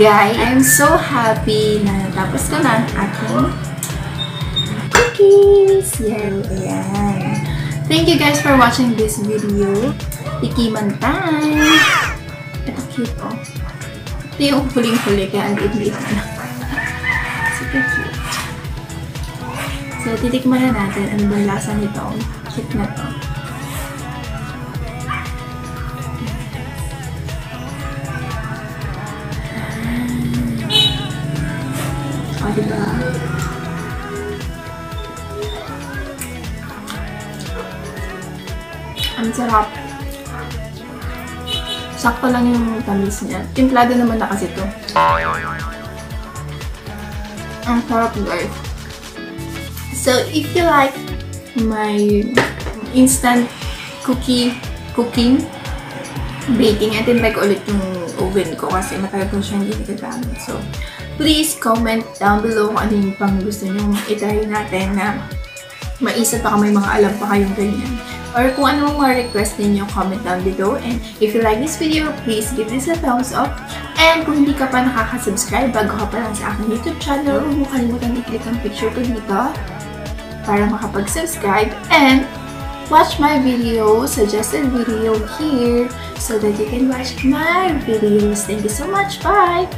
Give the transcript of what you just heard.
Guys, I'm so happy na natapos ko na aking cookies! Ayan. Thank you guys for watching this video. Tikiman time! Ito cute oh. Ito yung huling-huli kaya ang liit-liit na. Super cute. So, titikman na natin ano bang lasa nito. Cute na to. O, diba? Ang sarap. Sakto lang yung tamis niya. Timplado naman na kasi ito. Ang sarap guys. So, if you like my instant cooking, baking, at tinry ko ulit yung oven ko kasi matagal ko siya hindi nagagamit. So, please comment down below kung ano yung pang gusto nyo itry natin na maisa pa may mga alam pa kayong ganyan. Or kung ano mga request ninyo, comment down below. And if you like this video, please give this a thumbs up. And kung hindi ka pa nakaka-subscribe, bago ka pa lang sa aking YouTube channel, huwag mo kalimutan i-click ang picture ko dito para makapag-subscribe. And watch my video, suggested video here so that you can watch my videos. Thank you so much. Bye!